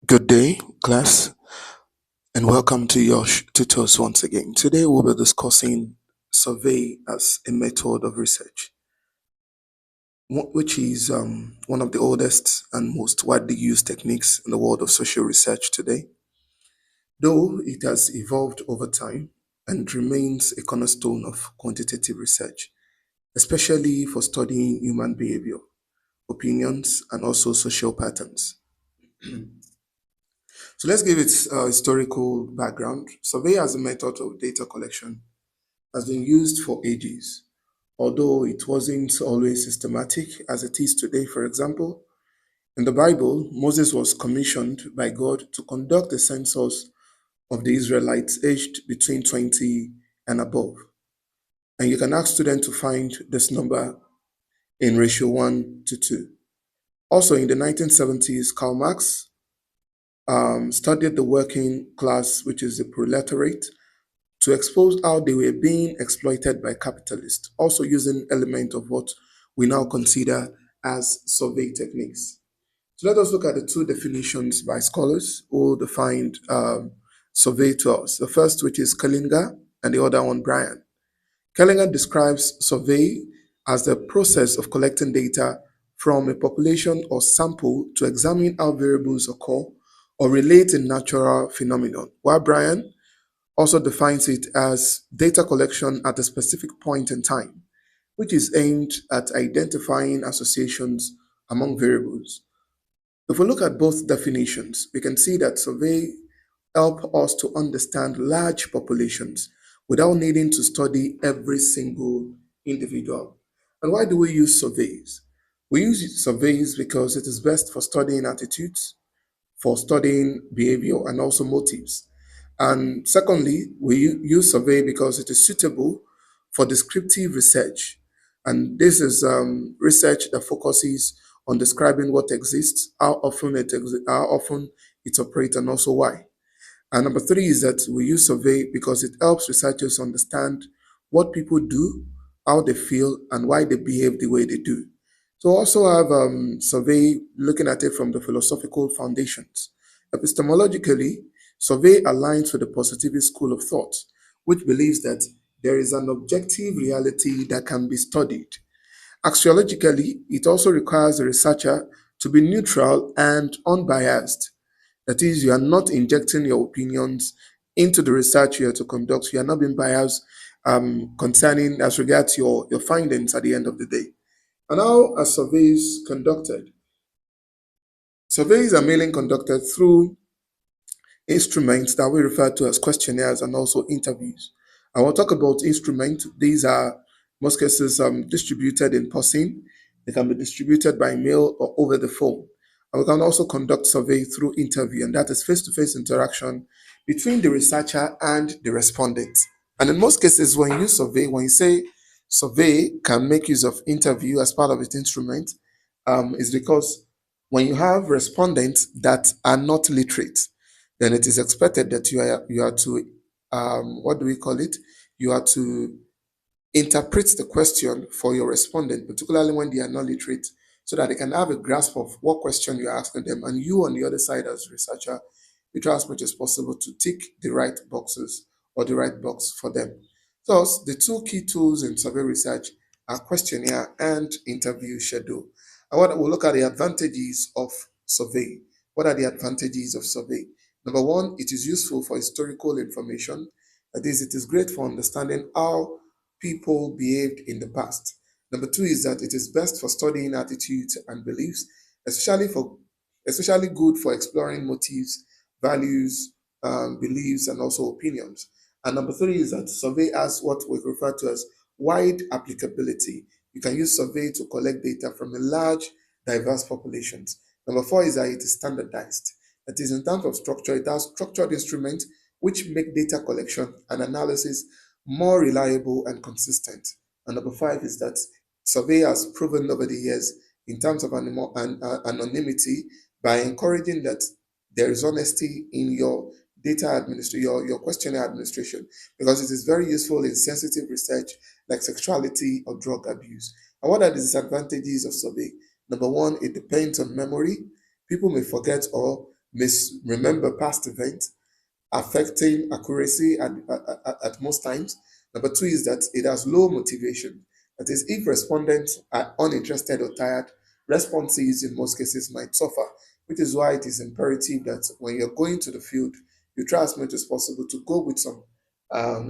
Good day, class, and welcome to your tutors once again. Today we'll be discussing survey as a method of research, which is one of the oldest and most widely used techniques in the world of social research today. Though it has evolved over time and remains a cornerstone of quantitative research, especially for studying human behavior, opinions, and also social patterns. So let's give it historical background. Survey as a method of data collection has been used for ages, although it wasn't always systematic as it is today. For example, in the Bible, Moses was commissioned by God to conduct a census of the Israelites aged between 20 and above. And you can ask students to find this number in ratio 1 to 2. Also, in the 1970s, Karl Marx studied the working class, which is the proletariat, to expose how they were being exploited by capitalists, also using element of what we now consider as survey techniques. So let us look at the two definitions by scholars who defined survey to us. The first, which is Kalinga, and the other one, Brian. Kalinga describes survey as the process of collecting data from a population or sample to examine how variables occur or relate in natural phenomenon, while Brian also defines it as data collection at a specific point in time, which is aimed at identifying associations among variables. If we look at both definitions, we can see that survey help us to understand large populations without needing to study every single individual. And why do we use surveys? We use surveys because it is best for studying attitudes, for studying behavior and also motives. And secondly, we use survey because it is suitable for descriptive research. And this is research that focuses on describing what exists, how often it operates, and also why. And number three is that we use survey because it helps researchers understand what people do, how they feel, and why they behave the way they do. So also have survey looking at it from the philosophical foundations. Epistemologically, survey aligns with the positivist school of thought, which believes that there is an objective reality that can be studied. Axiologically, it also requires the researcher to be neutral and unbiased. That is, you are not injecting your opinions into the research you are to conduct. You are not being biased concerning as regards your findings at the end of the day. And how are surveys conducted? Surveys are mainly conducted through instruments that we refer to as questionnaires and also interviews. I will talk about instruments. These are most cases distributed in person. They can be distributed by mail or over the phone. And we can also conduct survey through interview, and that is face-to-face interaction between the researcher and the respondent. And in most cases, when you say survey can make use of interview as part of its instrument, is because when you have respondents that are not literate, then it is expected that you are to what do we call it? You are to interpret the question for your respondent, particularly when they are not literate, so that they can have a grasp of what question you're asking them. And you on the other side as a researcher, you try as much as possible to tick the right boxes or the right box for them. Thus, the two key tools in survey research are questionnaire and interview schedule. I want to look at the advantages of survey. What are the advantages of survey? Number one, it is useful for historical information. That is, it is great for understanding how people behaved in the past. Number two is that it is best for studying attitudes and beliefs, especially good for exploring motives, values, beliefs, and also opinions. And number three is that survey has what we refer to as wide applicability. You can use survey to collect data from a large, diverse populations. Number four is that it is standardized. That is, in terms of structure, it has structured instruments which make data collection and analysis more reliable and consistent. And number five is that survey has proven over the years in terms of anonymity by encouraging that there is honesty in your data administration, your questionnaire administration, because it is very useful in sensitive research like sexuality or drug abuse. And what are the disadvantages of survey? Number one, it depends on memory. People may forget or misremember past events, affecting accuracy at most times. Number two is that it has low motivation. That is, if respondents are uninterested or tired, responses in most cases might suffer, which is why it is imperative that when you're going to the field, you try as much as possible to go with some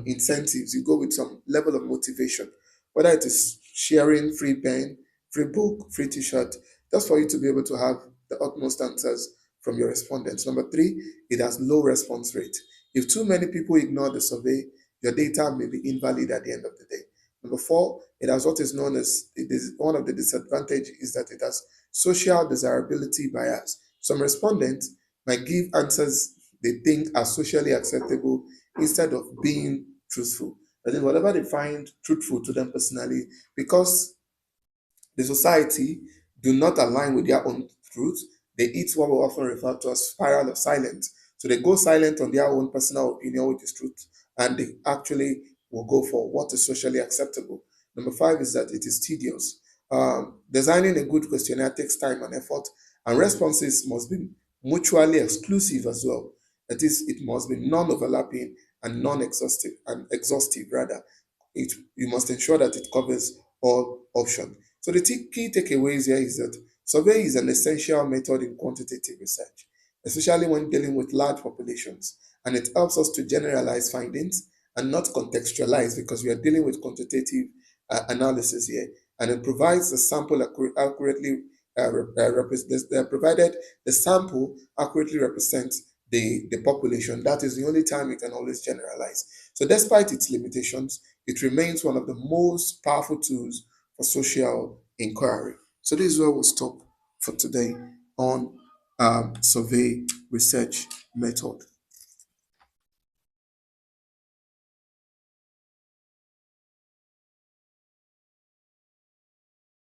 incentives, you go with some level of motivation, whether it is sharing free pen, free book, free t-shirt, just for you to be able to have the utmost answers from your respondents. Number three, it has low response rate. If too many people ignore the survey, your data may be invalid at the end of the day. Number four, it has what is known as, it is one of the disadvantages is that it has social desirability bias. Some respondents might give answers they think are socially acceptable instead of being truthful. That is, whatever they find truthful to them personally, because the society do not align with their own truth, they eat what we often refer to as spiral of silence. So they go silent on their own personal opinion, which is truth, and they actually will go for what is socially acceptable. Number five is that it is tedious. Designing a good questionnaire takes time and effort, and responses must be mutually exclusive as well. That is, it must be non-overlapping and non-exhaustive, and exhaustive rather. You must ensure that it covers all options. So the key takeaways here is that survey is an essential method in quantitative research, especially when dealing with large populations, and it helps us to generalize findings and not contextualize because we are dealing with quantitative analysis here, and it provides the sample accurately provided the sample accurately represents the population. That is the only time we can always generalize. So despite its limitations, it remains one of the most powerful tools for social inquiry. So this is where we'll stop for today on survey research method.